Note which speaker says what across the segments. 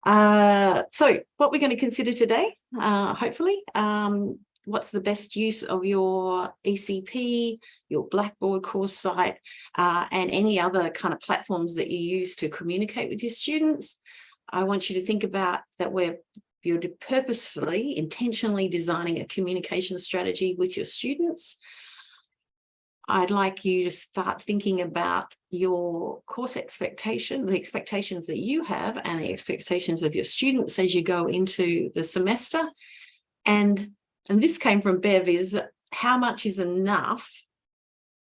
Speaker 1: So what we're going to consider today, hopefully, what's the best use of your ECP, your Blackboard course site, and any other kind of platforms that you use to communicate with your students. I want you to think about that you're purposefully, intentionally designing a communication strategy with your students. I'd like you to start thinking about your course expectation, the expectations that you have and the expectations of your students as you go into the semester. And this came from Bev, is how much is enough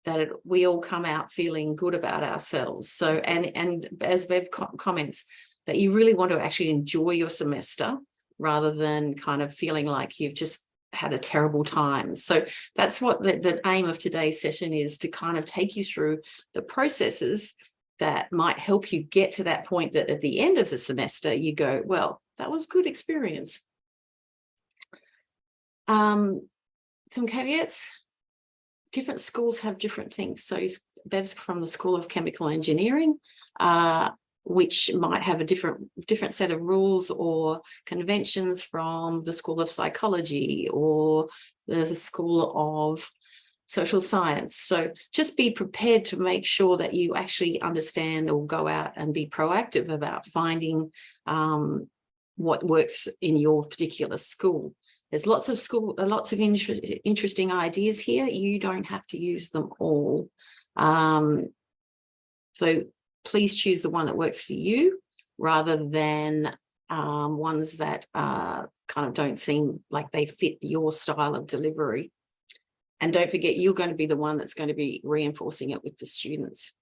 Speaker 1: that we all come out feeling good about ourselves. So, and as Bev comments, that you really want to actually enjoy your semester rather than kind of feeling like you've just had a terrible time. So that's what the aim of today's session is, to kind of take you through the processes that might help you get to that point that at the end of the semester you go, well, that was a good experience. Some caveats: different schools have different things. So Bev's from the School of Chemical Engineering, which might have a different set of rules or conventions from the School of Psychology or the School of Social Science. So just be prepared to make sure that you actually understand or go out and be proactive about finding what works in your particular school. There's lots of interesting ideas here. You don't have to use them all. So please choose the one that works for you rather than ones that kind of don't seem like they fit your style of delivery. And don't forget, you're going to be the one that's going to be reinforcing it with the students.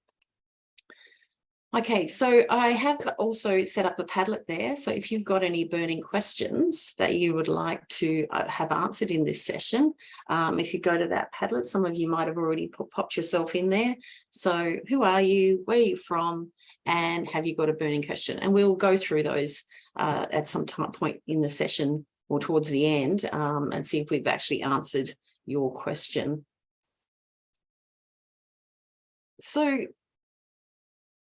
Speaker 1: Okay, so I have also set up a Padlet there. So if you've got any burning questions that you would like to have answered in this session, if you go to that Padlet, some of you might have already popped yourself in there. So who are you? Where are you from? And have you got a burning question? And we'll go through those at some point in the session or towards the end and see if we've actually answered your question. So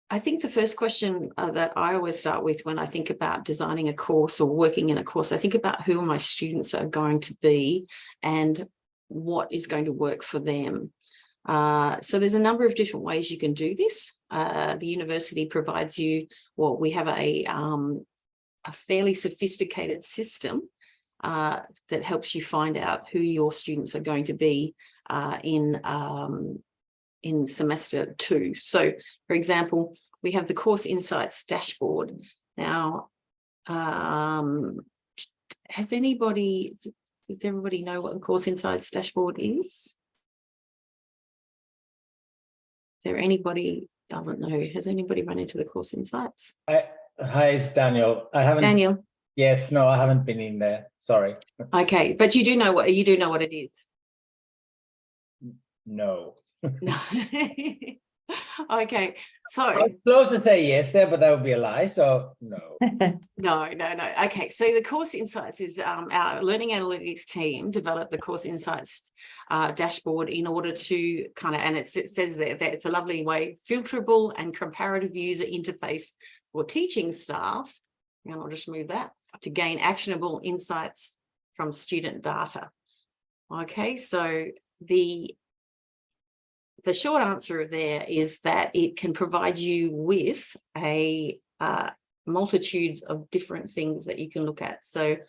Speaker 1: I think the first question that I always start with when I think about designing a course or working in a course, I think about who my students are going to be and what is going to work for them. So there's a number of different ways you can do this. The university provides you, well, we have a fairly sophisticated system that helps you find out who your students are going to be in semester 2. So, for example, we have the Course Insights dashboard. Now, does everybody know what the Course Insights dashboard is? Is there anybody doesn't know? Has anybody run into the Course Insights?
Speaker 2: Hi, it's Daniel. I haven't.
Speaker 1: Daniel.
Speaker 2: Yes, no, I haven't been in there. Sorry.
Speaker 1: Okay, but you do know what it is.
Speaker 2: No.
Speaker 1: No. Okay, so
Speaker 2: I was close to say yes there, but that would be a lie. So no.
Speaker 1: No. Okay, so the Course Insights is our learning analytics team developed the Course Insights dashboard in order to kind of, and it says there that it's a lovely way, filterable and comparative user interface for teaching staff. And I'll just move that to gain actionable insights from student data. Okay, so the short answer there is that it can provide you with a multitude of different things that you can look at. So it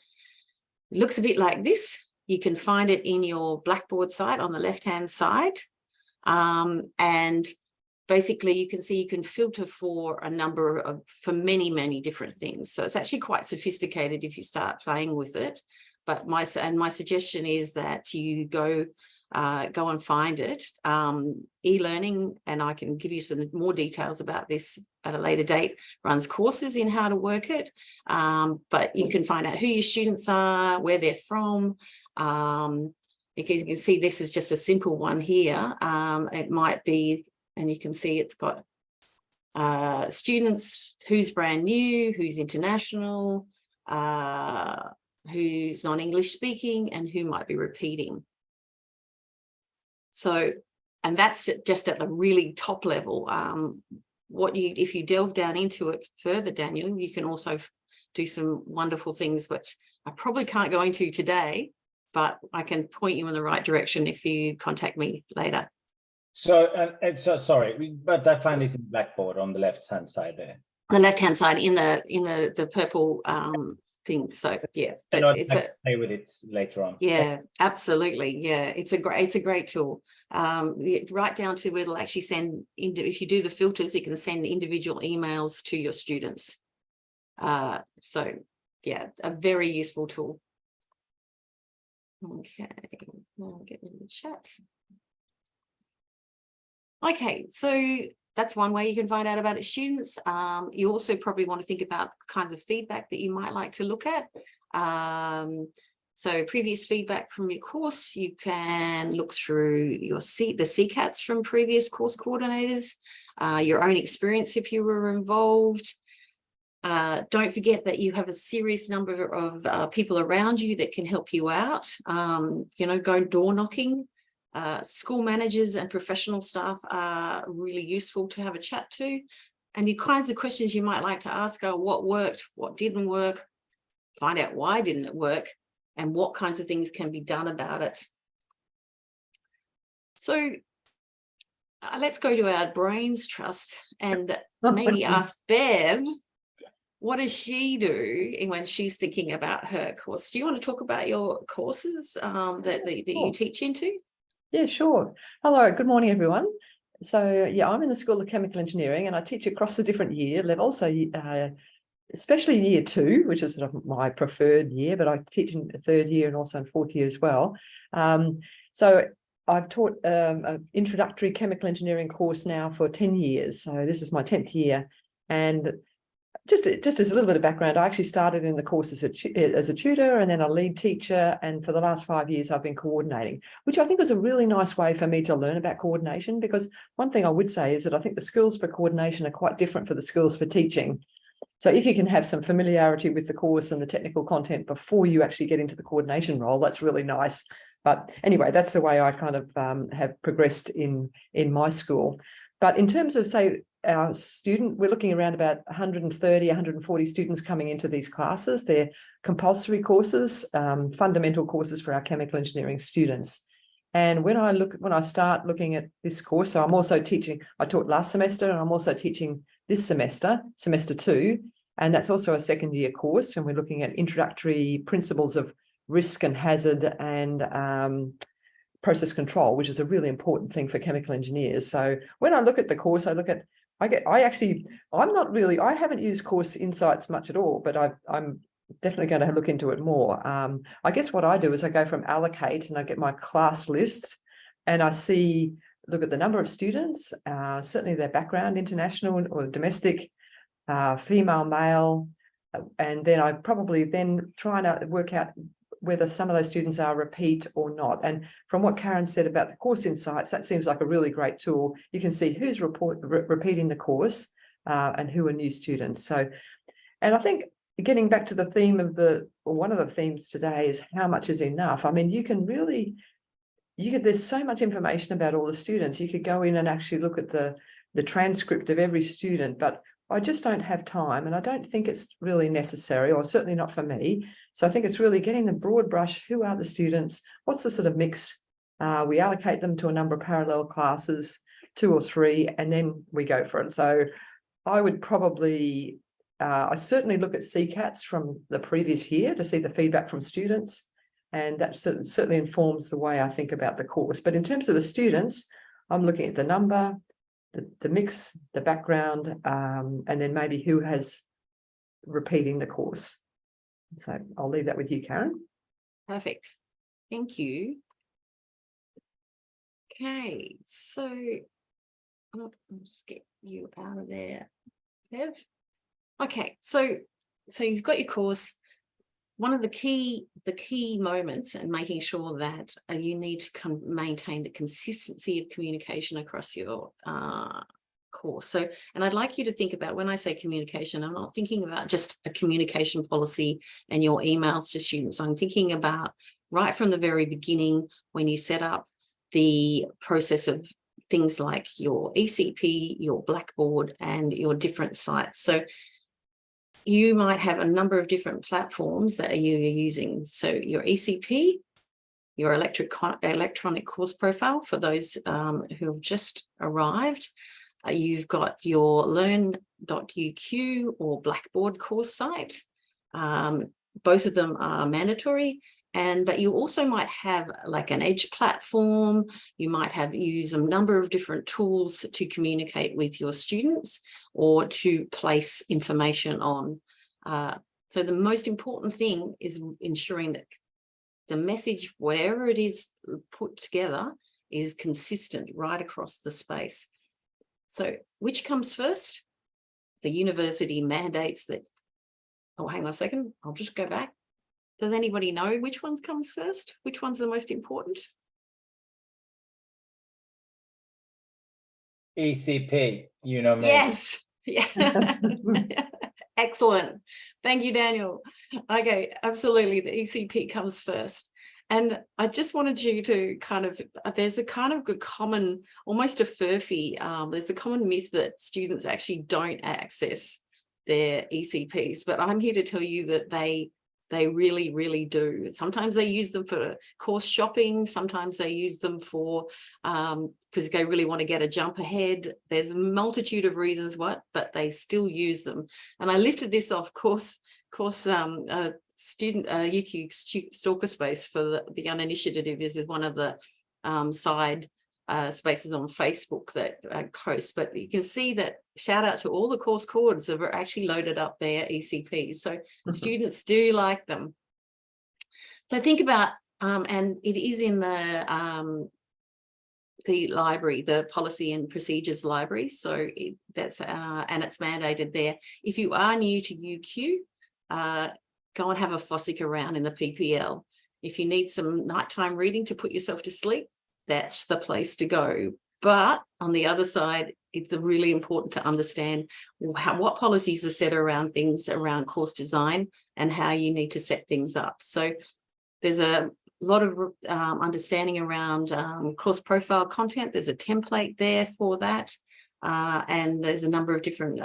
Speaker 1: looks a bit like this. You can find it in your Blackboard site on the left-hand side. And basically you can see you can filter for many different things. So it's actually quite sophisticated if you start playing with it. But my suggestion is that you go and find it. E-learning, and I can give you some more details about this at a later date, runs courses in how to work it. But you can find out who your students are, where they're from. Because you can see this is just a simple one here. It might be, and you can see it's got students, who's brand new, who's international, who's non-English speaking, and who might be repeating. So, and that's just at the really top level. If you delve down into it further, Daniel, you can also do some wonderful things, which I probably can't go into today, but I can point you in the right direction if you contact me later.
Speaker 2: So, so sorry, but I find this in Blackboard on the left-hand side there.
Speaker 1: The left-hand side in the purple thing. So yeah,
Speaker 2: And
Speaker 1: but
Speaker 2: I can play with it later on.
Speaker 1: yeah, absolutely. Yeah, it's a great tool. Right down to where it'll actually send, if you do the filters, it can send individual emails to your students. So yeah, a very useful tool. Okay, I'll get rid of the chat. Okay, so that's one way you can find out about its students. You also probably want to think about the kinds of feedback that you might like to look at. So previous feedback from your course, you can look through the CCATs from previous course coordinators, your own experience if you were involved. Don't forget that you have a serious number of people around you that can help you out. Go door knocking. School managers and professional staff are really useful to have a chat to. And the kinds of questions you might like to ask are what worked, what didn't work, find out why didn't it work, and what kinds of things can be done about it. So let's go to our brains trust and maybe ask Bev, what does she do when she's thinking about her course? Do you want to talk about your courses that you teach into?
Speaker 3: Yeah, sure. Hello, good morning, everyone. So yeah, I'm in the School of Chemical Engineering and I teach across the different year levels. So especially year 2, which is sort of my preferred year, but I teach in 3rd year and also in 4th year as well. So I've taught an introductory chemical engineering course now for 10 years. So this is my 10th year. And just as a little bit of background, I actually started in the course as a tutor and then a lead teacher. And for the last 5 years, I've been coordinating, which I think was a really nice way for me to learn about coordination. Because one thing I would say is that I think the skills for coordination are quite different for the skills for teaching. So if you can have some familiarity with the course and the technical content before you actually get into the coordination role, that's really nice. But anyway, that's the way I kind of have progressed in my school. But in terms of, say, our student, we're looking around about 130, 140 students coming into these classes. They're compulsory courses, fundamental courses for our chemical engineering students. And when I start looking at this course, so I'm also teaching, I taught last semester and I'm also teaching this semester, semester 2, and that's also a 2nd year course. And we're looking at introductory principles of risk and hazard and process control, which is a really important thing for chemical engineers. So when I look at the course, I haven't used Course Insights much at all, but I'm definitely going to look into it more. I guess what I do is I go from allocate and I get my class lists and I look at the number of students, certainly their background, international or domestic, female, male, and then I probably then try and work out whether some of those students are repeat or not. And from what Karen said about the Course Insights, that seems like a really great tool. You can see who's repeating the course and who are new students. So, and I think getting back to the theme of one of the themes today is how much is enough. I mean, there's so much information about all the students. You could go in and actually look at the transcript of every student, but I just don't have time and I don't think it's really necessary, or certainly not for me. So I think it's really getting the broad brush. Who are the students? What's the sort of mix? We allocate them to a number of parallel classes, 2 or 3, and then we go for it. So I would probably, I certainly look at CCATs from the previous year to see the feedback from students. And that certainly informs the way I think about the course. But in terms of the students, I'm looking at the number, the mix, the background, and then maybe who has repeating the course. So I'll leave that with you, Karen.
Speaker 1: Perfect. Thank you. Okay, so I'll just get you out of there, Bev. Okay, so you've got your course. One of the key moments and making sure that you need to maintain the consistency of communication across your course. So, and I'd like you to think about, when I say communication, I'm not thinking about just a communication policy and your emails to students. I'm thinking about right from the very beginning when you set up the process of things like your ECP, your Blackboard, and your different sites. So you might have a number of different platforms that you're using. So your ECP, your electronic course profile for those who have just arrived. You've got your Learn.UQ or Blackboard course site. Both of them are mandatory. But you also might have like an edge platform. You might have use a number of different tools to communicate with your students or to place information on. So the most important thing is ensuring that the message, whatever it is put together, is consistent right across the space. So which comes first? The university mandates that, oh, hang on a second, I'll just go back. Does anybody know which ones comes first? Which one's the most important?
Speaker 2: ECP, you know me.
Speaker 1: Yes. Yeah. Excellent. Thank you, Daniel. Okay, absolutely. The ECP comes first. And I just wanted you to kind of, there's a kind of good common, almost a furphy, there's a common myth that students actually don't access their ECPs, but I'm here to tell you that they really, really do. Sometimes they use them for course shopping. Sometimes they use them for, because they really want to get a jump ahead. There's a multitude of reasons what, but they still use them. And I lifted this off student UQ stalker space for the uninitiative is one of the side spaces on Facebook that hosts, but you can see that shout out to all the course coordinates that are actually loaded up their ECPs. So students do like them. So think about, and it is in the library, the policy and procedures library. So that's and it's mandated there. If you are new to UQ, go and have a fossick around in the PPL. If you need some nighttime reading to put yourself to sleep, that's the place to go. But on the other side, it's really important to understand what policies are set around things around course design and how you need to set things up. So there's a lot of understanding around course profile content. There's a template there for that. And there's a number of different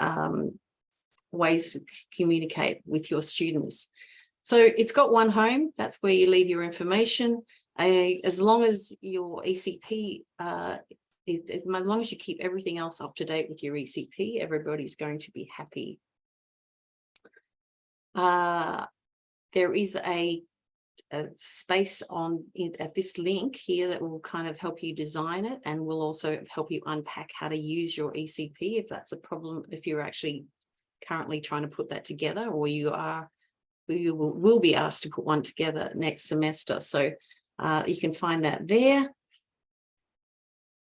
Speaker 1: ways to communicate with your students. So it's got one home. That's where you leave your information. As long as your ECP, as long as you keep everything else up to date with your ECP, everybody's going to be happy. There is a space at this link here that will kind of help you design it, and will also help you unpack how to use your ECP if that's a problem, if you're actually currently trying to put that together, or you will be asked to put one together next semester. So you can find that there.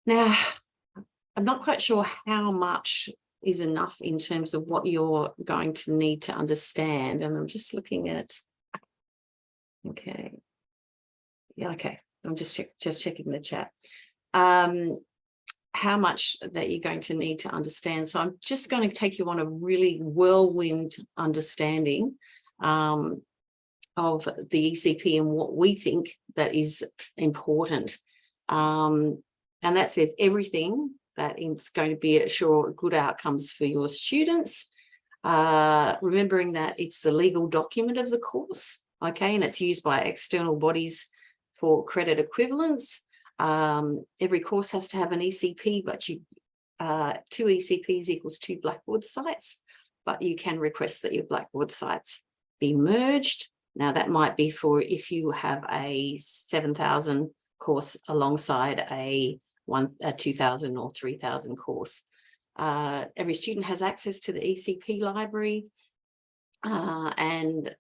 Speaker 1: Now, I'm not quite sure how much is enough in terms of what you're going to need to understand. And I'm just looking at, okay. Yeah, okay. I'm just checking the chat. How much that you're going to need to understand. So I'm just going to take you on a really whirlwind understanding of the ECP and what we think that is important. And that says everything that is going to be assure good outcomes for your students. Remembering that it's the legal document of the course, okay, and it's used by external bodies for credit equivalence. Every course has to have an ECP, but 2 ECPs equals 2 Blackboard sites, but you can request that your Blackboard sites be merged. Now that might be for if you have a 7,000 course alongside a 2,000 or 3,000 course. Every student has access to the ECP library, and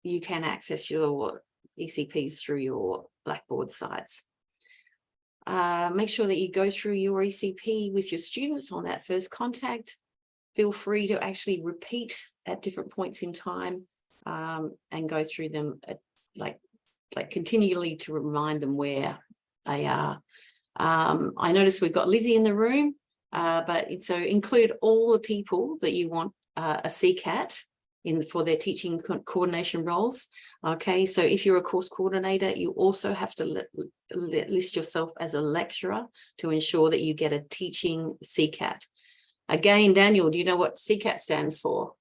Speaker 1: you can access your ECPs through your Blackboard sites. Make sure that you go through your ECP with your students on that first contact. Feel free to actually repeat at different points in time and go through them like continually to remind them where they are. I notice we've got Lizzie in the room, but so include all the people that you want a CCAT for their teaching coordination roles. Okay, so if you're a course coordinator, you also have to list yourself as a lecturer to ensure that you get a teaching CCAT. Again, Daniel, do you know what CCAT stands for?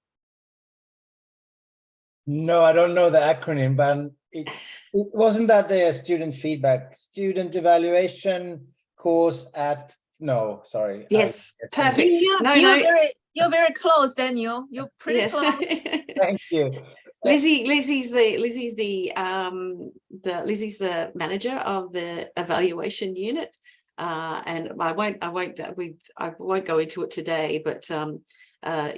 Speaker 2: No, I don't know the acronym, but it wasn't that the student evaluation course at, no, sorry.
Speaker 1: Yes, perfect. No,
Speaker 4: You're very close, Daniel. You're pretty close.
Speaker 2: Thank you.
Speaker 1: Lizzie's the manager of the evaluation unit, and I won't go into it today, but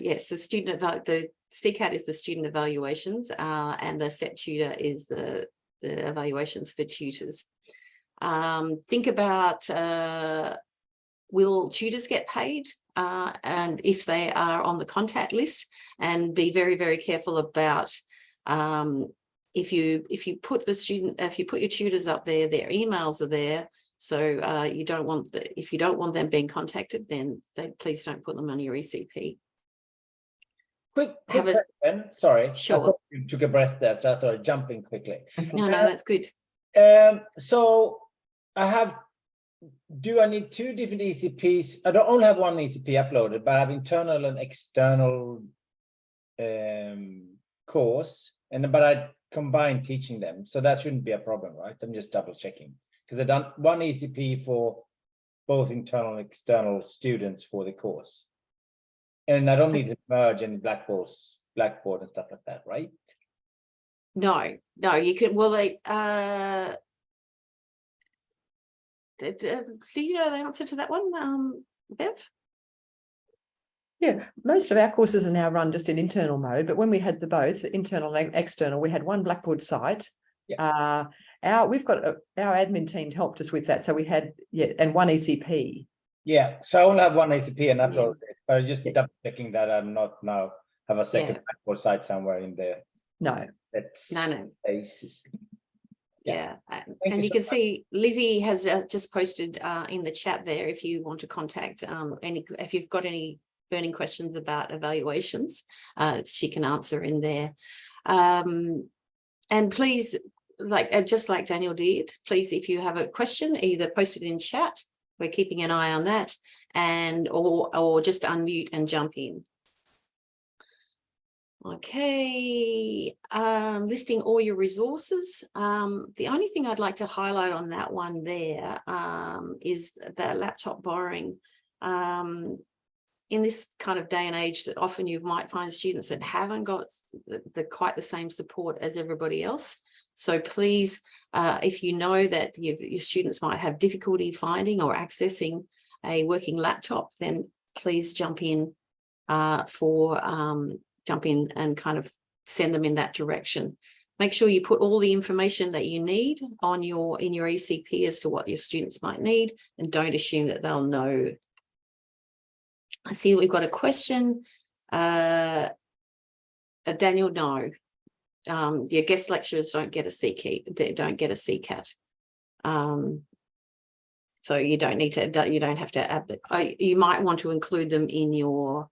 Speaker 1: yes, the CCAT is the student evaluations, and the set tutor is the evaluations for tutors. Think about will tutors get paid, and if they are on the contact list, and be very, very careful about if you put your tutors up there, their emails are there. So if you don't want them being contacted, then please don't put them on your ECP.
Speaker 2: Quick question. Sorry,
Speaker 1: Sure.
Speaker 2: I thought you took a breath there, so I thought jumping quickly.
Speaker 1: No, that's good.
Speaker 2: So do I need two different ECPs? I don't only have one ECP uploaded, but I have internal and external course, but I combine teaching them, so that shouldn't be a problem, right? I'm just double checking because I've done one ECP for both internal and external students for the course, and I don't need to merge any Blackboard and stuff like that, right?
Speaker 1: No, you can. Well, do you know the answer to that one, Bev?
Speaker 3: Yeah, most of our courses are now run just in internal mode, but when we had both internal and external, we had one Blackboard site.
Speaker 2: Yeah.
Speaker 3: We've got our admin team helped us with that, so we had and one ECP.
Speaker 2: Yeah, so I only have one ECP and upload it, but I was just double checking that I'm not now have a second Blackboard site somewhere in there.
Speaker 3: No.
Speaker 1: No.
Speaker 2: Basis.
Speaker 1: Yeah, and you can see Lizzie has just posted in the chat there if you want to contact if you've got any burning questions about evaluations, she can answer in there. And please, just like Daniel did, please, if you have a question, either post it in chat, we're keeping an eye on that, and or just unmute and jump in. Okay, listing all your resources. The only thing I'd like to highlight on that one there is the laptop borrowing. In this kind of day and age, that often you might find students that haven't got quite the same support as everybody else. So please, if you know that your students might have difficulty finding or accessing a working laptop, then please jump in and kind of send them in that direction. Make sure you put all the information that you need in your ECP as to what your students might need, and don't assume that they'll know. I see we've got a question. Daniel, no. Your guest lecturers don't get a CCAT. They don't get a CCAT. So you don't need to. You don't have to add. You might want to include them in your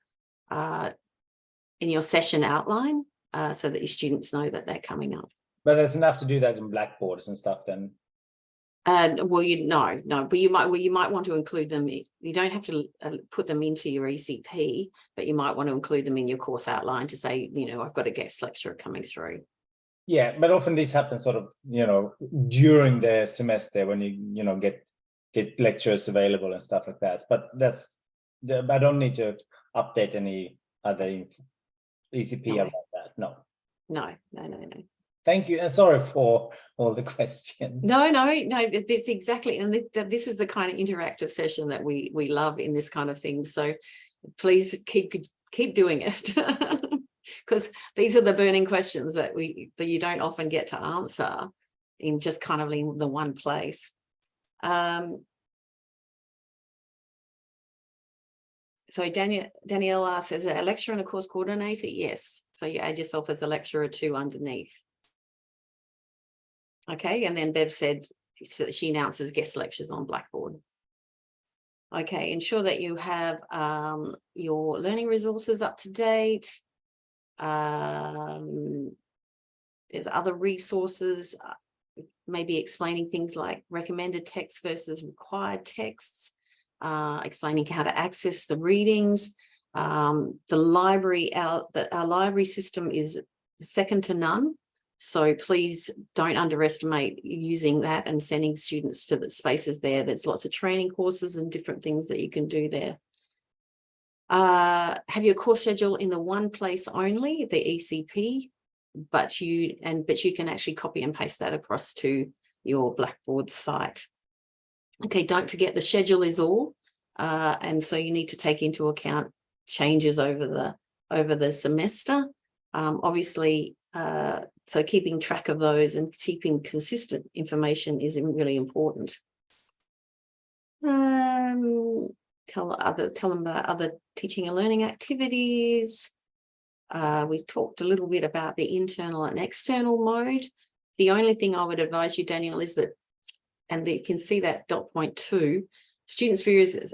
Speaker 1: session outline, so that your students know that they're coming up.
Speaker 2: But there's enough to do that in Blackboards and stuff then.
Speaker 1: Well, but you might want to include them. You don't have to put them into your ECP, but you might want to include them in your course outline to say, I've got a guest lecturer coming through.
Speaker 2: Yeah, but often this happens sort of, during the semester when you get lectures available and stuff like that. But I don't need to update any other ECP about that. No. Thank you, and sorry for all the questions.
Speaker 1: No, that's exactly, and this is the kind of interactive session that we love in this kind of thing. So please keep doing it, because these are the burning questions that you don't often get to answer in just kind of in the one place. So Danielle asks, as a lecturer and a course coordinator? Yes. So you add yourself as a lecturer too underneath. Okay, and then Bev said she announces guest lectures on Blackboard. Okay, ensure that you have your learning resources up to date. There's other resources, maybe explaining things like recommended text versus required texts, explaining how to access the readings. The library, our library system is second to none. So please don't underestimate using that and sending students to the spaces there. There's lots of training courses and different things that you can do there. Have your course schedule in the one place only, the ECP, but you can actually copy and paste that across to your Blackboard site. Okay, don't forget the schedule is all, and so you need to take into account changes over the semester. Obviously, so keeping track of those and keeping consistent information is really important. Tell them about other teaching and learning activities. We talked a little bit about the internal and external mode. The only thing I would advise you, Daniel, is that, and you can see that dot point 2, students' views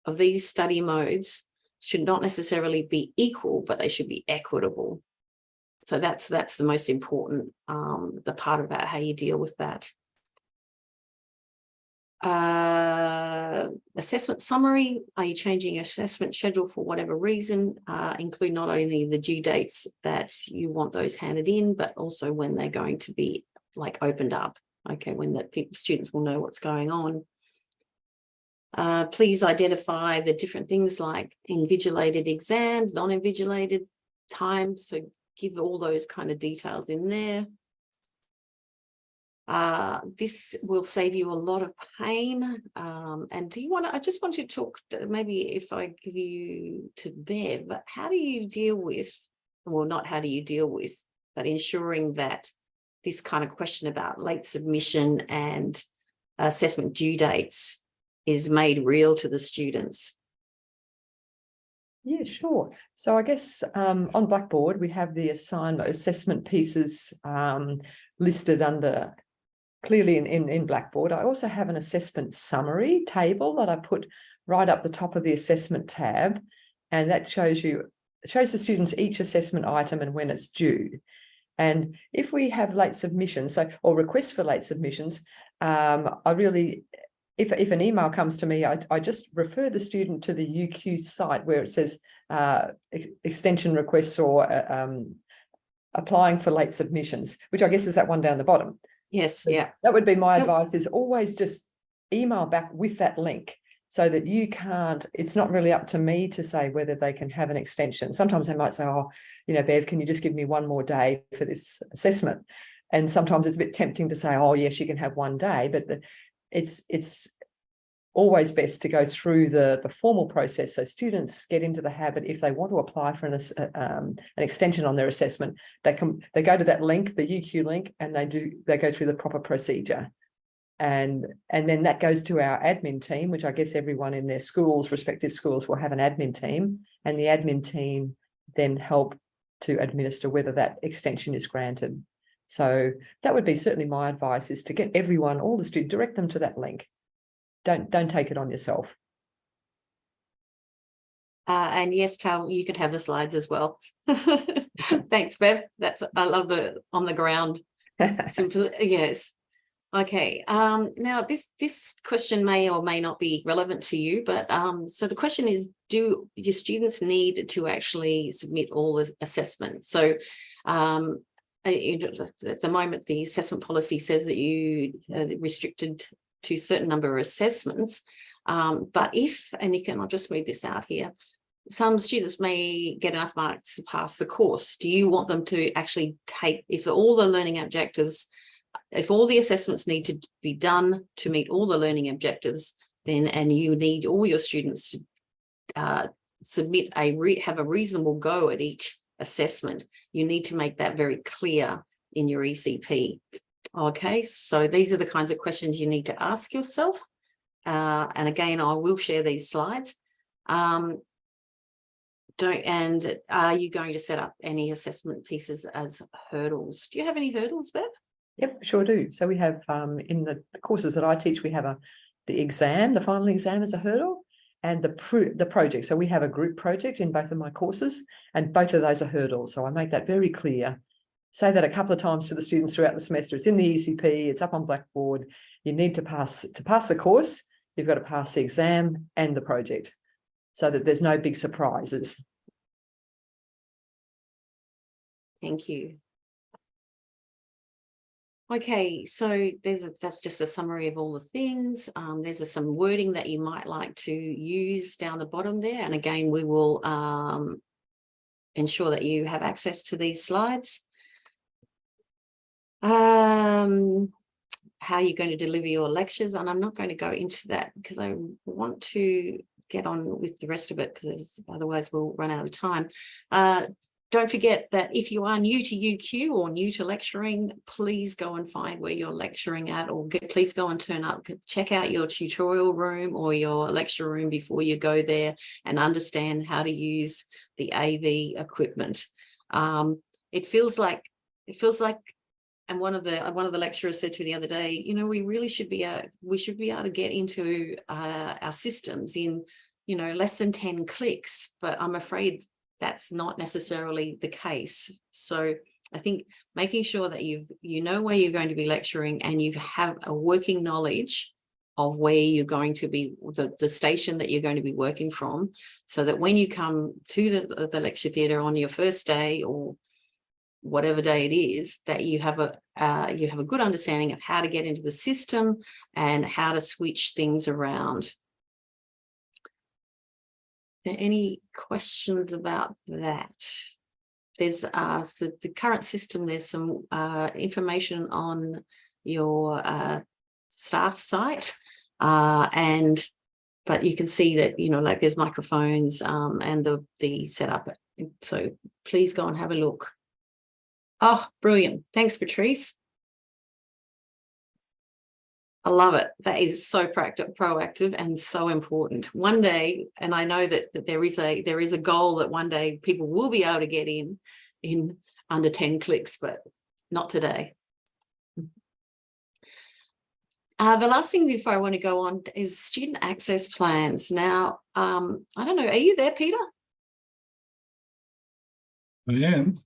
Speaker 1: of these study modes should not necessarily be equal, but they should be equitable. So that's the most important, the part about how you deal with that. Assessment summary. Are you changing your assessment schedule for whatever reason? Include not only the due dates that you want those handed in, but also when they're going to be like opened up. Okay, when students will know what's going on. Please identify the different things like invigilated exams, non-invigilated time. So give all those kind of details in there. This will save you a lot of pain. And do you want to, I just want you to talk, maybe if I give you to Bev, but how do you deal with, well, not how do you deal with, but ensuring that this kind of question about late submission and assessment due dates is made real to the students?
Speaker 3: Yeah, sure. So I guess on Blackboard, we have the assessment pieces listed under clearly in Blackboard. I also have an assessment summary table that I put right up the top of the assessment tab, and that shows the students each assessment item and when it's due. And if we have late submissions, or requests for late submissions, if an email comes to me, I just refer the student to the UQ site where it says extension requests or applying for late submissions, which I guess is that one down the bottom.
Speaker 1: Yes, yeah.
Speaker 3: That would be my advice, is always just email back with that link so that you can't, it's not really up to me to say whether they can have an extension. Sometimes they might say, oh, you know, Bev, can you just give me one more day for this assessment? And sometimes it's a bit tempting to say, oh, yes, you can have one day, but it's always best to go through the formal process. So students get into the habit, if they want to apply for an extension on their assessment, they go to that link, the UQ link, and they go through the proper procedure. And then that goes to our admin team, which I guess everyone in their respective schools will have an admin team, and the admin team then help to administer whether that extension is granted. So that would be certainly my advice, is to get everyone, all the students, direct them to that link. Don't take it on yourself.
Speaker 1: And yes, Tal, you could have the slides as well. Thanks, Bev. I love the on the ground. Simple, yes. Okay. Now this question may or may not be relevant to you, but so the question is, do your students need to actually submit all the assessments? So at the moment, the assessment policy says that you are restricted to a certain number of assessments. But I'll just read this out here. Some students may get enough marks to pass the course. Do you want them to actually take, if all the learning objectives, if all the assessments need to be done to meet all the learning objectives, then, and you need all your students to submit have a reasonable go at each assessment, you need to make that very clear in your ECP. Okay, so these are the kinds of questions you need to ask yourself. And again, I will share these slides. Are you going to set up any assessment pieces as hurdles? Do you have any hurdles, Bev?
Speaker 3: Yep, sure do. So we have in the courses that I teach, we have the exam, the final exam is a hurdle, and the project. So we have a group project in both of my courses, and both of those are hurdles. So I make that very clear. Say that a couple of times to the students throughout the semester. It's in the ECP, it's up on Blackboard. You need to pass the course, you've got to pass the exam and the project, so that there's no big surprises.
Speaker 1: Thank you. Okay, so that's just a summary of all the things. There's some wording that you might like to use down the bottom there. And again, we will ensure that you have access to these slides. How you're going to deliver your lectures, and I'm not going to go into that because I want to get on with the rest of it, because otherwise we'll run out of time. Don't forget that if you are new to UQ or new to lecturing, please go and find where you're lecturing at, or please go and turn up, check out your tutorial room or your lecture room before you go there, and understand how to use the AV equipment. It feels like, and one of the lecturers said to me the other day, you know, we really should be able to get into our systems in, you know, less than 10 clicks, but I'm afraid that's not necessarily the case. So I think making sure that you know where you're going to be lecturing, and you have a working knowledge of where you're going to be, the station that you're going to be working from, so that when you come to the lecture theatre on your first day or whatever day it is, that you have a good understanding of how to get into the system and how to switch things around. Are there any questions about that? There's the current system, there's some information on your staff site, but you can see that, you know, like there's microphones and the setup. So please go and have a look. Oh, brilliant. Thanks, Patrice. I love it. That is so proactive and so important. One day, and I know that there is a goal that one day people will be able to get in under 10 clicks, but not today. The last thing before I want to go on is student access plans. Now, I don't know, are you there, Peter?
Speaker 5: I am.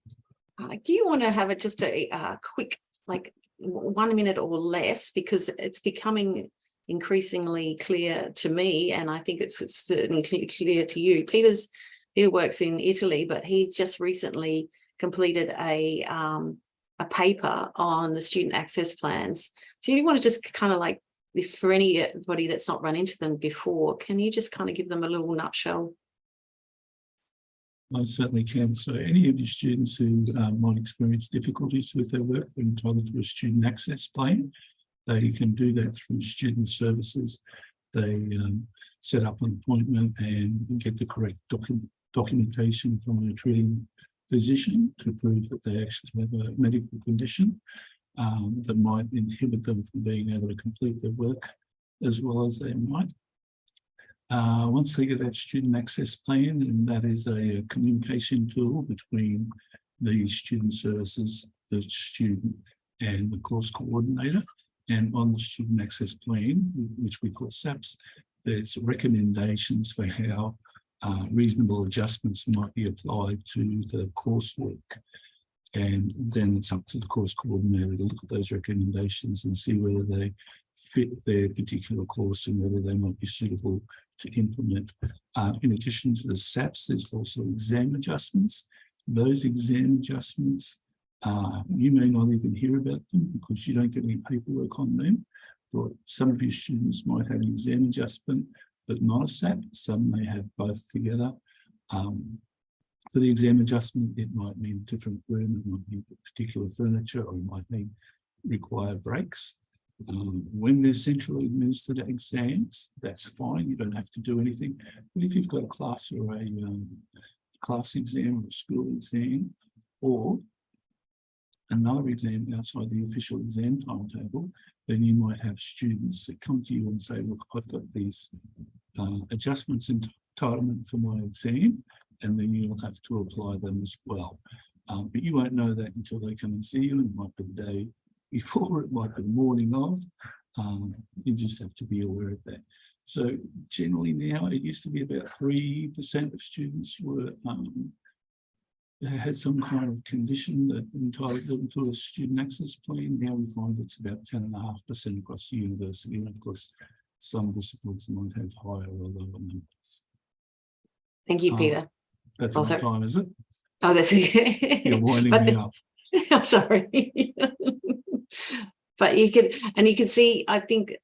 Speaker 1: Do you want to have it just a quick, like 1 minute or less, because it's becoming increasingly clear to me, and I think it's certainly clear to you. Peter works in Italy, but he's just recently completed a paper on the student access plans. So you want to just kind of like, if for anybody that's not run into them before, can you just kind of give them a little nutshell?
Speaker 5: I certainly can. So any of your students who might experience difficulties with their work, they're entitled to a student access plan. They can do that through student services. They set up an appointment and get the correct documentation from a treating physician to prove that they actually have a medical condition that might inhibit them from being able to complete their work as well as they might. Once they get that student access plan, and that is a communication tool between the student services, the student and the course coordinator. And on the student access plan, which we call SAPs, there's recommendations for how reasonable adjustments might be applied to the coursework. And then it's up to the course coordinator to look at those recommendations and see whether they fit their particular course and whether they might be suitable to implement. In addition to the SAPs, there's also exam adjustments. Those exam adjustments, you may not even hear about them because you don't get any paperwork on them. But some of your students might have an exam adjustment, but not a SAP. Some may have both together. For the exam adjustment, it might mean a different room, it might mean particular furniture, or it might require breaks. When they're centrally administered exams, that's fine, you don't have to do anything. But if you've got a class or a class exam or a school exam, or another exam outside the official exam timetable, then you might have students that come to you and say, look, I've got these adjustments in entitlement for my exam, and then you'll have to apply them as well. But you won't know that until they come and see you, and it might be the day before, it might be the morning of. You just have to be aware of that. So generally now, it used to be about 3% of students were had some kind of condition that entitled them to a student access plan. Now we find it's about 10.5% across the university, and of course, some disciplines might have higher or lower numbers.
Speaker 1: Thank you, Peter.
Speaker 5: That's
Speaker 1: Also,
Speaker 5: enough time, is it?
Speaker 1: Oh, that's
Speaker 5: You're winding
Speaker 1: but
Speaker 5: me up.
Speaker 1: I'm sorry. But you can see, I think,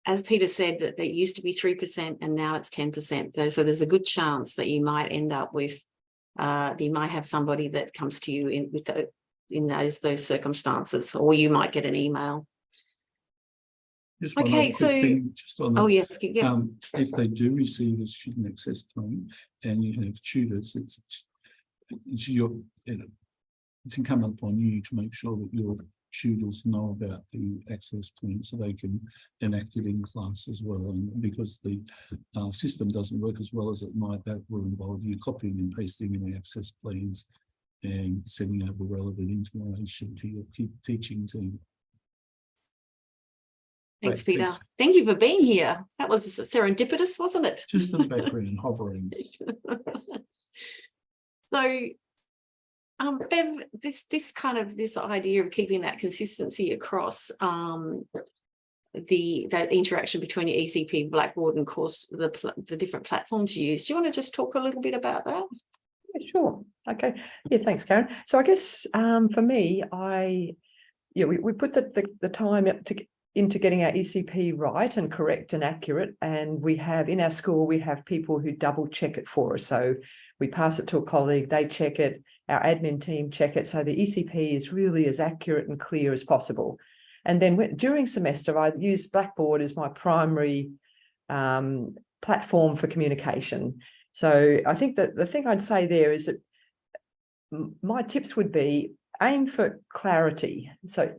Speaker 1: as Peter said, that there used to be 3% and now it's 10%. So there's a good chance that you might end up with, you might have somebody that comes to you in those circumstances, or you might get an email.
Speaker 5: Just one
Speaker 1: Okay,
Speaker 5: other quick
Speaker 1: so
Speaker 5: thing, just on the,
Speaker 1: yes, yeah.
Speaker 5: if they do receive a student access plan and you have tutors, it's your, it's incumbent upon you to make sure that your tutors know about the access plan so they can enact it in class as well. And because the system doesn't work as well as it might, that will involve you copying and pasting in the access plans and sending out the relevant information to your teaching team.
Speaker 1: Thanks,
Speaker 5: Right,
Speaker 1: Peter.
Speaker 5: thanks.
Speaker 1: Thank you for being here. That was serendipitous, wasn't it?
Speaker 5: Just in the background, hovering.
Speaker 1: So, Bev, this idea of keeping that consistency across that interaction between your ECP, Blackboard, and course the different platforms you use. Do you want to just talk a little bit about that?
Speaker 3: Yeah, sure. Okay. Yeah, thanks, Karen. So I guess for me, we put the time into getting our ECP right and correct and accurate. And we have in our school, we have people who double check it for us. So we pass it to a colleague, they check it, our admin team check it. So the ECP is really as accurate and clear as possible. And then during semester, I use Blackboard as my primary platform for communication. So I think that the thing I'd say there is that my tips would be aim for clarity. So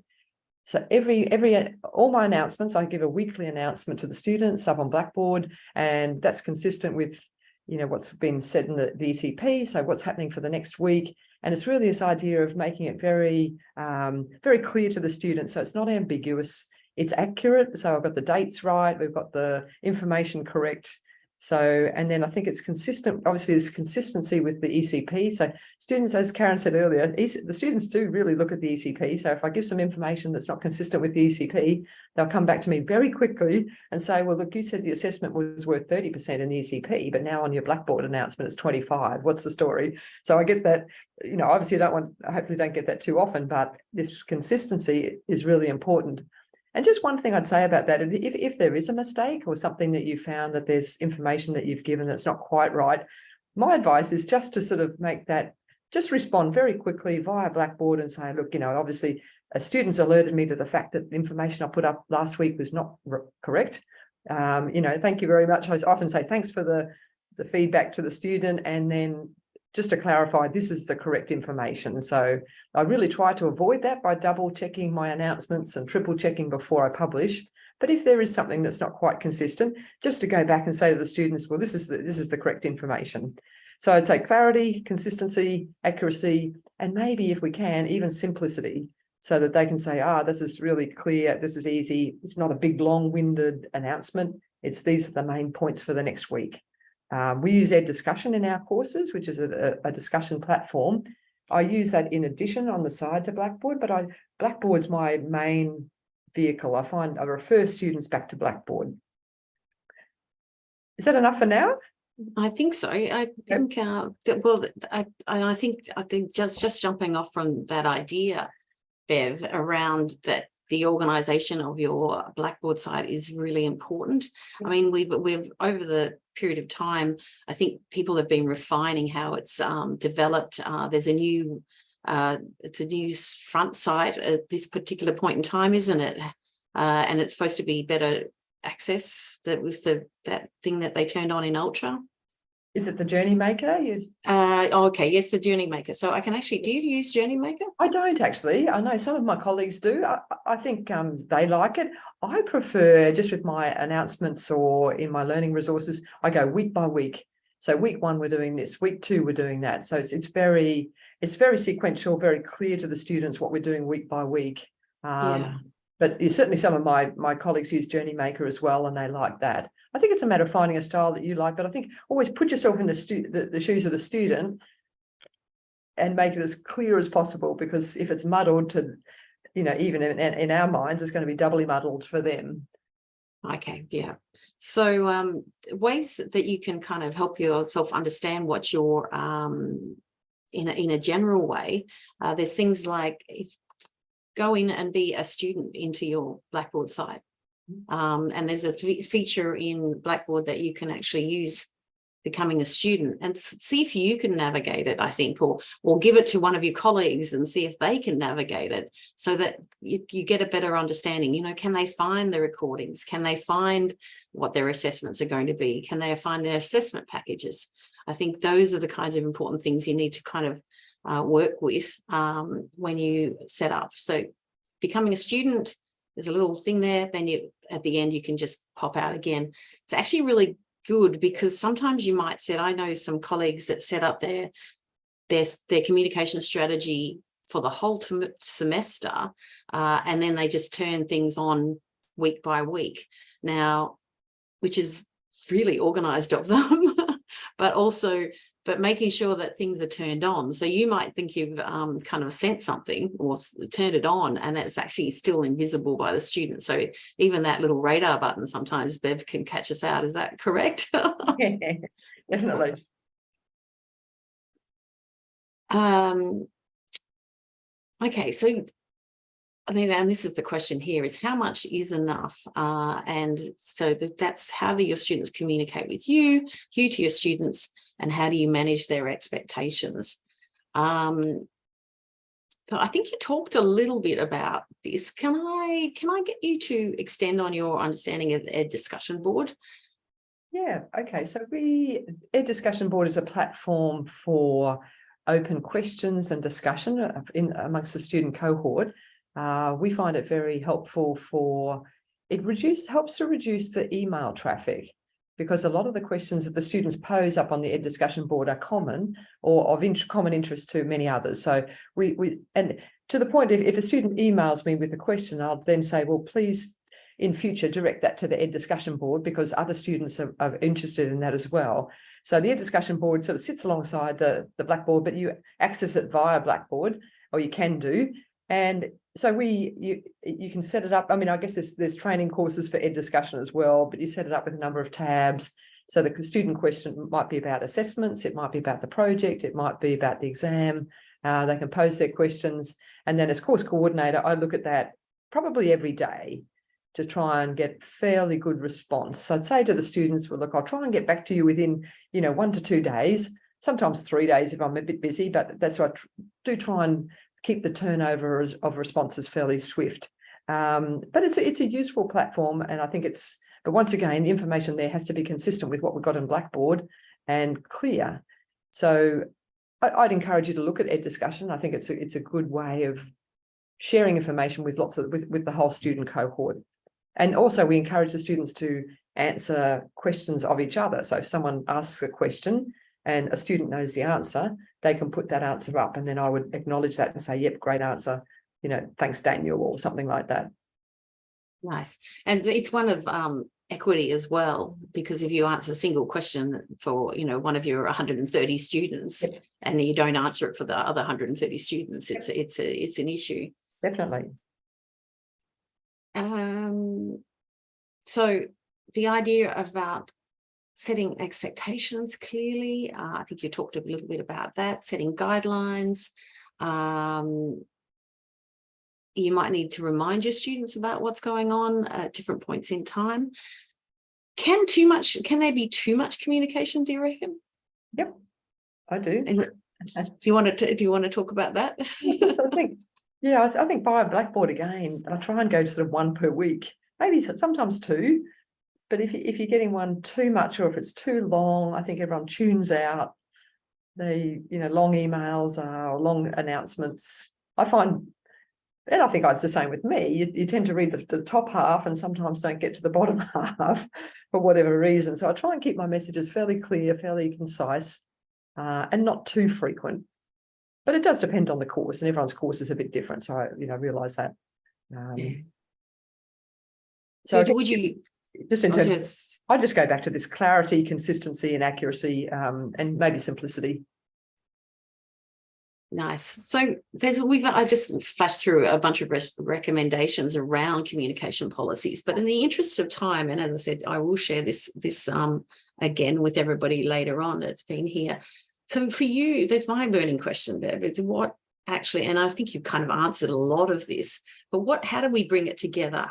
Speaker 3: all my announcements, I give a weekly announcement to the students up on Blackboard, and that's consistent with what's been said in the ECP. So what's happening for the next week, and it's really this idea of making it very very clear to the students. So it's not ambiguous, it's accurate. So I've got the dates right, we've got the information correct. So, and then I think it's consistent. Obviously, there's consistency with the ECP. So students, as Karen said earlier, the students do really look at the ECP. So if I give some information that's not consistent with the ECP, they'll come back to me very quickly and say, well, look, you said the assessment was worth 30% in the ECP, but now on your Blackboard announcement, it's 25. What's the story? So I get that, obviously hopefully don't get that too often, but this consistency is really important. And just one thing I'd say about that, if there is a mistake or something that you found that there's information that you've given that's not quite right, my advice is just to sort of just respond very quickly via Blackboard and say, look, obviously students alerted me to the fact that the information I put up last week was not correct. Thank you very much. I often say thanks for the feedback to the student, and then just to clarify, this is the correct information. So I really try to avoid that by double checking my announcements and triple checking before I publish. But if there is something that's not quite consistent, just to go back and say to the students, well, this is the correct information. So I'd say clarity, consistency, accuracy, and maybe if we can, even simplicity, so that they can say, this is really clear, this is easy. It's not a big long-winded announcement. These are the main points for the next week. We use Ed Discussion in our courses, which is a discussion platform. I use that in addition on the side to Blackboard, but Blackboard's my main vehicle. I refer students back to Blackboard. Is that enough for now?
Speaker 1: I think so. I think I think just jumping off from that idea, Bev, around that the organization of your Blackboard site is really important. I mean, we've over the period of time, I think people have been refining how it's developed. There's a new it's a new front site at this particular point in time, isn't it? And it's supposed to be better access with that thing that they turned on in Ultra.
Speaker 3: Is it the Journey Maker?
Speaker 1: Okay, yes, the Journey Maker. So I can actually, do you use Journey Maker?
Speaker 3: I don't actually. I know some of my colleagues do. I think they like it. I prefer, just with my announcements or in my learning resources, I go week by week. So week 1, we're doing this, week 2, we're doing that. So it's very sequential, very clear to the students what we're doing week by week.
Speaker 1: Yeah.
Speaker 3: But certainly some of my colleagues use Journey Maker as well, and they like that. I think it's a matter of finding a style that you like, but I think always put yourself in the shoes of the student and make it as clear as possible, because if it's muddled to, even in our minds, it's going to be doubly muddled for them.
Speaker 1: Okay, yeah. So ways that you can kind of help yourself understand what you're in a general way. There's things like go in and be a student into your Blackboard site. And there's a feature in Blackboard that you can actually use becoming a student and see if you can navigate it, I think, or give it to one of your colleagues and see if they can navigate it, so that you get a better understanding. You know, can they find the recordings? Can they find what their assessments are going to be? Can they find their assessment packages? I think those are the kinds of important things you need to kind of work with when you set up. So becoming a student, there's a little thing there, then at the end you can just pop out again. It's actually really good, because sometimes you might set, I know some colleagues that set up their communication strategy for the whole semester, and then they just turn things on week by week now, which is really organized of them, but making sure that things are turned on. So you might think you've kind of sent something or turned it on, and that's actually still invisible by the student. So even that little radar button, sometimes Bev can catch us out. Is that correct?
Speaker 3: Yeah, definitely.
Speaker 1: Okay, so I think, and this is the question here, is how much is enough? And so that's how do your students communicate with you to your students, and how do you manage their expectations? So I think you talked a little bit about this. Can I get you to extend on your understanding of Ed Discussion Board?
Speaker 3: Yeah, okay. So Ed Discussion Board is a platform for open questions and discussion amongst the student cohort. We find it very helpful helps to reduce the email traffic, because a lot of the questions that the students pose up on the Ed Discussion Board are common or of common interest to many others. So and to the point, if a student emails me with a question, I'll then say, well, please in future direct that to the Ed Discussion Board, because other students are interested in that as well. So the Ed Discussion Board sort of sits alongside the Blackboard, but you access it via Blackboard, or you can do. And so you can set it up. I mean, I guess there's training courses for Ed Discussion as well, but you set it up with a number of tabs. So the student question might be about assessments, it might be about the project, it might be about the exam. They can pose their questions. And then as course coordinator, I look at that probably every day to try and get fairly good response. So I'd say to the students, well, look, I'll try and get back to you within, 1 to 2 days, sometimes 3 days if I'm a bit busy, but that's what I do try and keep the turnover of responses fairly swift. But it's a useful platform, and I think but once again, the information there has to be consistent with what we've got in Blackboard and clear. So I'd encourage you to look at Ed Discussion. I think it's a good way of sharing information with with the whole student cohort. And also we encourage the students to answer questions of each other. So if someone asks a question and a student knows the answer, they can put that answer up, and then I would acknowledge that and say, yep, great answer, thanks, Daniel, or something like that.
Speaker 1: Nice. And it's one of equity as well, because if you answer a single question for, one of your 130 students, yep, and you don't answer it for the other 130 students, it's an issue.
Speaker 3: Definitely.
Speaker 1: So the idea about setting expectations clearly, I think you talked a little bit about that, setting guidelines. You might need to remind your students about what's going on at different points in time. Can there be too much communication, do you reckon?
Speaker 3: Yep, I do.
Speaker 1: Do you want to talk about that?
Speaker 3: I think via Blackboard again, I try and go to sort of 1 per week, maybe sometimes 2. But if you're getting one too much, or if it's too long, I think everyone tunes out. Long emails or long announcements. I find, and I think it's the same with me, you tend to read the top half and sometimes don't get to the bottom half for whatever reason. So I try and keep my messages fairly clear, fairly concise, and not too frequent. But it does depend on the course, and everyone's course is a bit different. So I realise that.
Speaker 1: So would you
Speaker 3: just in terms? I just go back to this clarity, consistency, and accuracy, and maybe simplicity.
Speaker 1: Nice. So I just flashed through a bunch of recommendations around communication policies, but in the interest of time, and as I said, I will share this again with everybody later on that's been here. So for you, there's my burning question, Bev, is what actually, and I think you've kind of answered a lot of this, but how do we bring it together?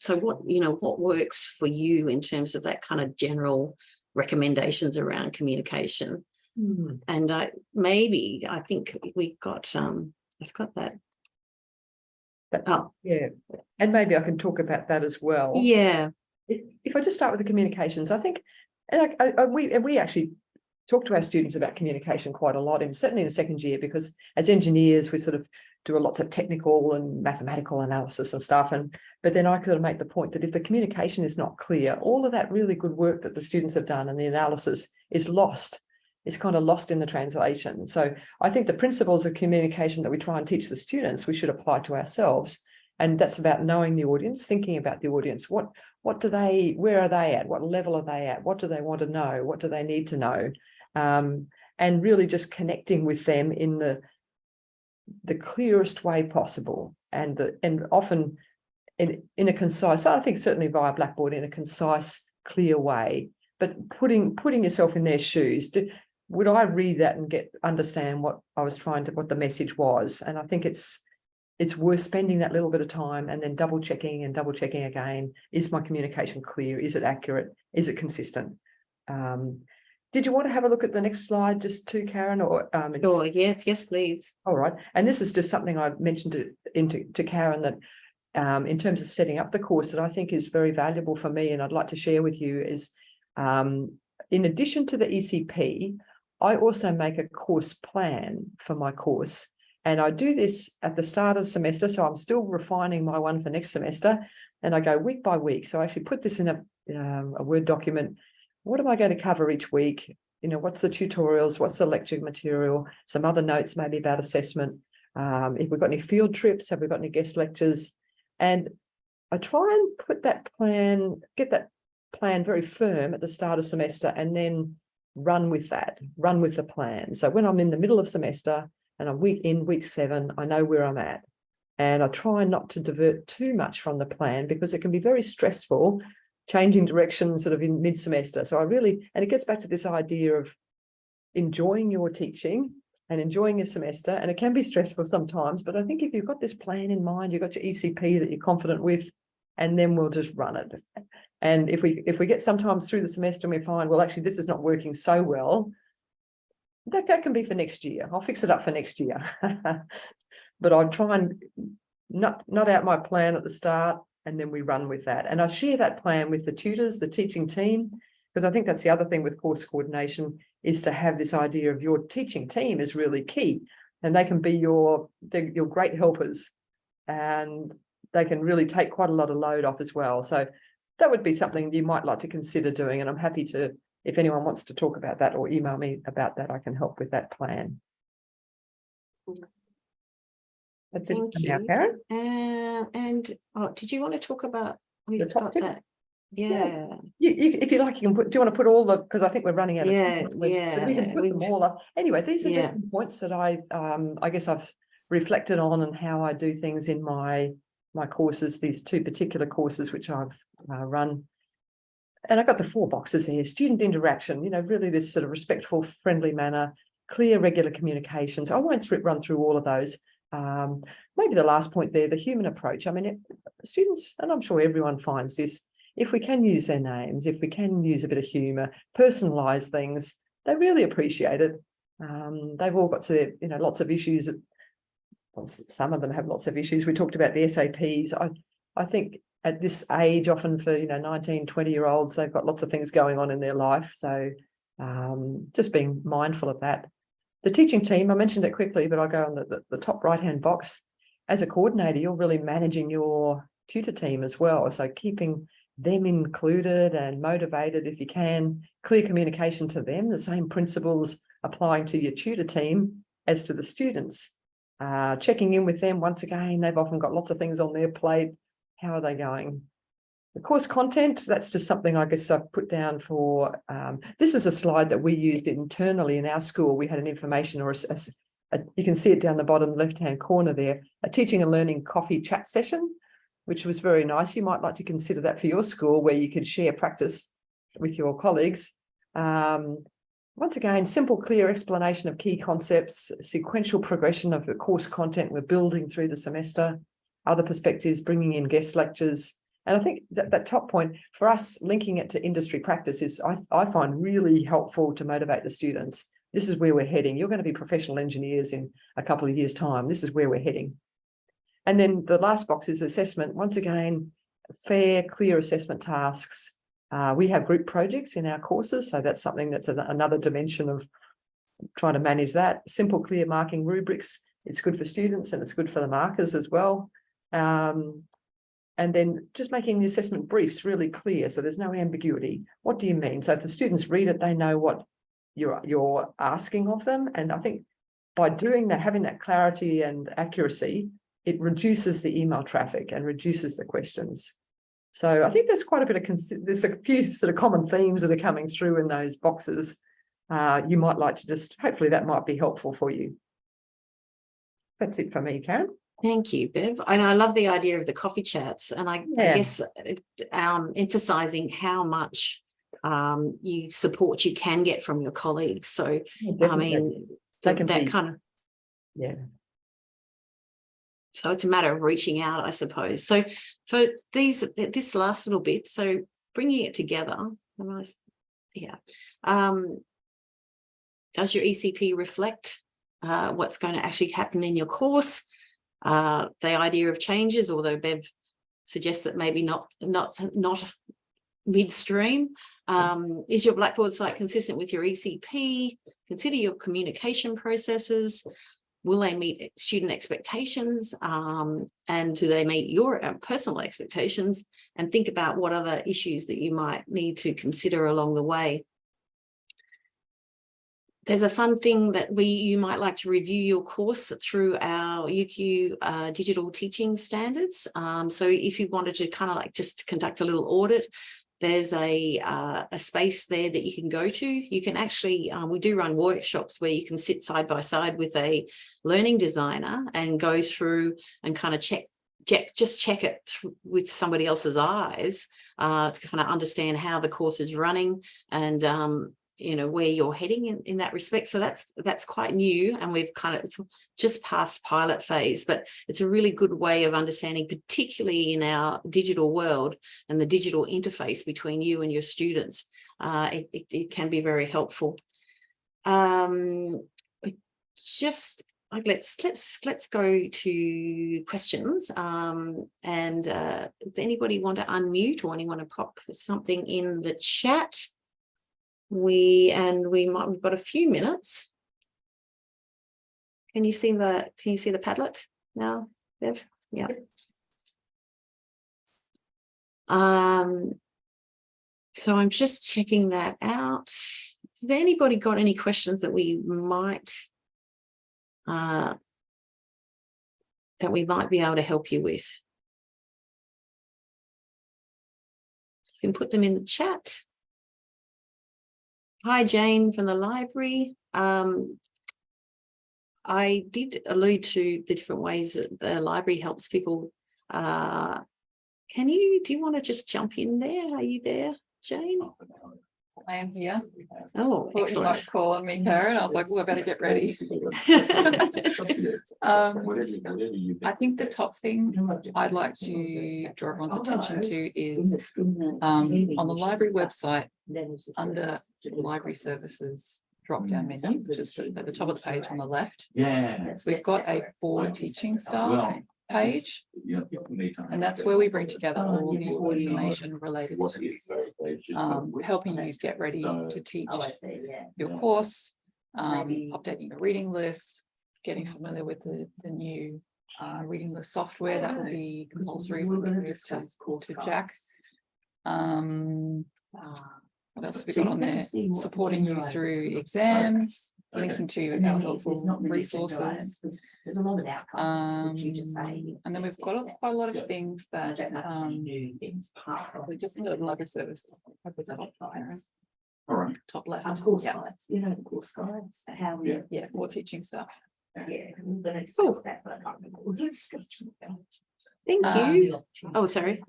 Speaker 1: So what works for you in terms of that kind of general recommendations around communication? And I think we got I've got that.
Speaker 3: Yeah, and maybe I can talk about that as well.
Speaker 1: Yeah.
Speaker 3: If I just start with the communications, I think, and we actually talk to our students about communication quite a lot, and certainly in the second year, because as engineers we sort of do lots of technical and mathematical analysis and stuff, but then I sort of make the point that if the communication is not clear, all of that really good work that the students have done and the analysis is lost. It's kind of lost in the translation. So I think the principles of communication that we try and teach the students, we should apply to ourselves. And that's about knowing the audience, thinking about the audience. Where are they at? What level are they at? What do they want to know? What do they need to know? And really just connecting with them in the clearest way possible. And often in a concise, I think certainly via Blackboard, in a concise, clear way, but putting yourself in their shoes. Would I read that and understand what the message was? And I think it's worth spending that little bit of time and then double checking again. Is my communication clear? Is it accurate? Is it consistent? Did you want to have a look at the next slide just too, Karen? Or
Speaker 1: Sure, yes, please.
Speaker 3: All right. And this is just something I mentioned to Karen that in terms of setting up the course that I think is very valuable for me and I'd like to share with you is in addition to the ECP, I also make a course plan for my course. And I do this at the start of the semester. So I'm still refining my one for next semester. And I go week by week. So I actually put this in a Word document. What am I going to cover each week? What's the tutorials? What's the lecture material? Some other notes maybe about assessment. If we've got any field trips, have we got any guest lectures? And I try and put that plan, get that plan very firm at the start of semester and then run with the plan. So when I'm in the middle of semester and I'm week 7, I know where I'm at. And I try not to divert too much from the plan because it can be very stressful changing direction sort of in mid-semester. So and it gets back to this idea of enjoying your teaching and enjoying your semester. And it can be stressful sometimes, but I think if you've got this plan in mind, you've got your ECP that you're confident with, and then we'll just run it. And if we get sometimes through the semester and we find, well, actually, this is not working so well, that can be for next year. I'll fix it up for next year. But I'll try and not out my plan at the start, and then we run with that. And I share that plan with the tutors, the teaching team, because I think that's the other thing with course coordination is to have this idea of your teaching team is really key. And they can be your great helpers. And they can really take quite a lot of load off as well. So that would be something you might like to consider doing. And I'm happy to, if anyone wants to talk about that or email me about that, I can help with that plan. That's it for now, Karen.
Speaker 1: And did you want to talk about, we've
Speaker 3: top
Speaker 1: got
Speaker 3: tip?
Speaker 1: that. Yeah.
Speaker 3: If you like, you can put, do you want to put all the, because I think we're running out of time.
Speaker 1: Yeah.
Speaker 3: We can put them all up. Anyway, these are just some points that I guess I've reflected on and how I do things in my courses, these 2 particular courses which I've run. And I've got the 4 boxes here: student interaction, really this sort of respectful, friendly manner, clear, regular communications. I won't run through all of those. Maybe the last point there, the human approach. I mean, students, and I'm sure everyone finds this, if we can use their names, if we can use a bit of humour, personalise things, they really appreciate it. They've all got lots of issues. Some of them have lots of issues. We talked about the SAPs. I think at this age, often for 19, 20-year-olds, they've got lots of things going on in their life. So just being mindful of that. The teaching team, I mentioned it quickly, but I'll go on the top right-hand box. As a coordinator, you're really managing your tutor team as well. So keeping them included and motivated if you can, clear communication to them, the same principles applying to your tutor team as to the students. Checking in with them once again, they've often got lots of things on their plate. How are they going? The course content, that's just something I guess I've put down for, this is a slide that we used internally in our school. We had an information or you can see it down the bottom left-hand corner there, a teaching and learning coffee chat session, which was very nice. You might like to consider that for your school, where you could share practice with your colleagues. Once again, simple, clear explanation of key concepts, sequential progression of the course content we're building through the semester, other perspectives, bringing in guest lectures. And I think that top point for us, linking it to industry practice is, I find really helpful to motivate the students. This is where we're heading. You're going to be professional engineers in a couple of years' time. This is where we're heading. And then the last box is assessment. Once again, fair, clear assessment tasks. We have group projects in our courses, so that's something that's another dimension of trying to manage that. Simple, clear marking rubrics. It's good for students and it's good for the markers as well. And then just making the assessment briefs really clear, so there's no ambiguity. What do you mean? So if the students read it, they know what you're asking of them. And I think by doing that, having that clarity and accuracy, it reduces the email traffic and reduces the questions. So I think there's quite a bit of, there's a few sort of common themes that are coming through in those boxes. You might like to just, hopefully that might be helpful for you. That's it for me, Karen.
Speaker 1: Thank you, Bev. And I love the idea of the coffee chats, and I guess emphasizing how much support you can get from your colleagues. So, I mean, that kind of,
Speaker 3: yeah.
Speaker 1: So it's a matter of reaching out, I suppose. So for this last little bit, so bringing it together, does your ECP reflect what's going to actually happen in your course? The idea of changes, although Bev suggests that maybe not midstream. Is your Blackboard site consistent with your ECP? Consider your communication processes. Will they meet student expectations? And do they meet your personal expectations? And think about what other issues that you might need to consider along the way. There's a fun thing that you might like to review your course through our UQ digital teaching standards. So if you wanted to kind of like just conduct a little audit, there's a space there that you can go to. You can actually, we do run Warwick Shops where you can sit side by side with a learning designer and go through and kind of check it with somebody else's eyes to kind of understand how the course is running and you know, where you're heading in that respect. So that's quite new, and we've kind of just past pilot phase, but it's a really good way of understanding, particularly in our digital world and the digital interface between you and your students. It can be very helpful. Just like let's go to questions. And if anybody want to unmute or anyone to pop something in the chat. We've got a few minutes. Can you see the Padlet now, Bev? Yeah. So I'm just checking that out. Has anybody got any questions that we might be able to help you with? You can put them in the chat. Hi, Jane from the library. I did allude to the different ways that the library helps people. Do you want to just jump in there? Are you there, Jane?
Speaker 6: I am here.
Speaker 1: Oh,
Speaker 6: Thought
Speaker 1: excellent.
Speaker 6: you might call on me, Karen. I was like, well, I better get ready. I think the top thing I'd like to draw everyone's attention to is on the library website, under library services drop-down menu, which is at the top of the page on the left. We've got a for teaching staff page, and that's where we bring together all the information related to helping you get ready to teach your course, updating the reading list, getting familiar with the new reading list software that will be compulsory when we move to Jack. What else have we got on there? Supporting you through exams, linking to our helpful resources. And then we've got quite a lot of things that we just need library services.
Speaker 7: All right.
Speaker 6: Top left.
Speaker 7: Course guides, you know, the course guides, how we
Speaker 6: for teaching stuff.
Speaker 1: Cool. Thank you. Oh, sorry.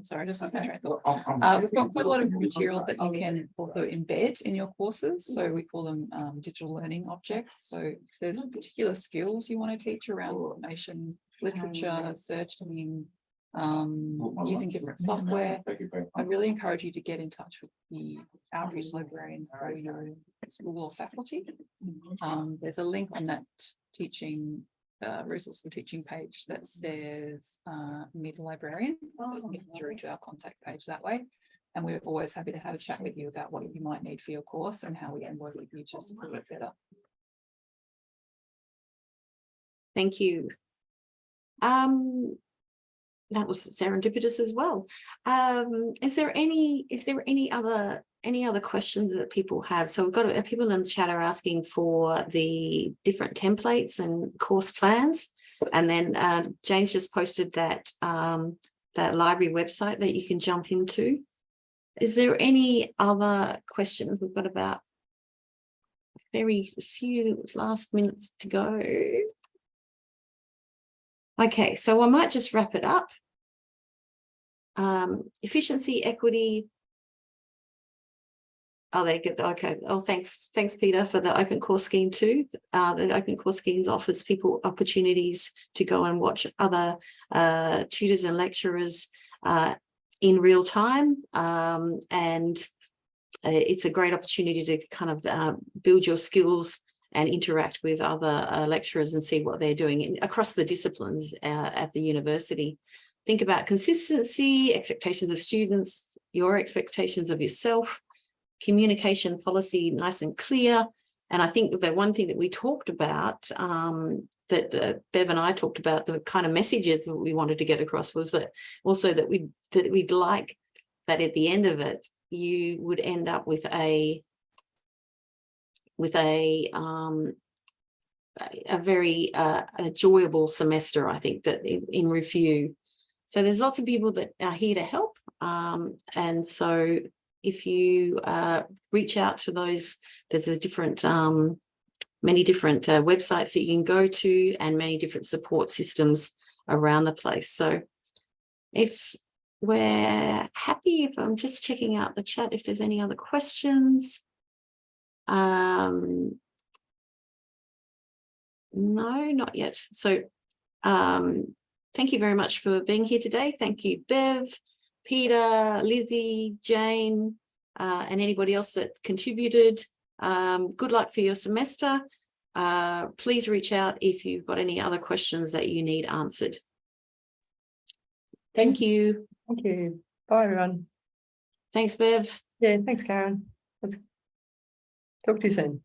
Speaker 6: Sorry, just lost my train of thought. We've got quite a lot of material that you can also embed in your courses. So we call them digital learning objects. So if there's particular skills you want to teach around information, literature, searching, using different software, I really encourage you to get in touch with the outreach librarian for your school or faculty. There's a link on that teaching resource and teaching page that says meet a librarian. Get through to our contact page that way, and we're always happy to have a chat with you about what you might need for your course and how we can work with you to support it better.
Speaker 1: Thank you. That was serendipitous as well. Is there any other questions that people have? So we've got people in the chat are asking for the different templates and course plans, and then Jane's just posted that that library website that you can jump into. Is there any other questions? We've got about very few last minutes to go. Okay, so I might just wrap it up. Efficiency, equity. Oh, they get the, okay. Oh, thanks, Peter, for the open course scheme too. The open course schemes offers people opportunities to go and watch other tutors and lecturers in real time, and it's a great opportunity to kind of build your skills and interact with other lecturers and see what they're doing across the disciplines at the university. Think about consistency, expectations of students, your expectations of yourself, communication policy nice and clear. And I think the one thing that we talked about, that Bev and I talked about, the kind of messages that we wanted to get across was that also that we'd like that at the end of it, you would end up with a very enjoyable semester, I think, that in review. So there's lots of people that are here to help. And so if you reach out to those, there's a different, many different websites that you can go to and many different support systems around the place. So if we're happy, if I'm just checking out the chat, if there's any other questions. No, not yet. So thank you very much for being here today. Thank you, Bev, Peter, Lizzie, Jane, and anybody else that contributed. Good luck for your semester. Please reach out if you've got any other questions that you need answered. Thank you.
Speaker 3: Thank you. Bye, everyone.
Speaker 1: Thanks, Bev.
Speaker 3: Yeah, thanks, Karen. Talk to you soon.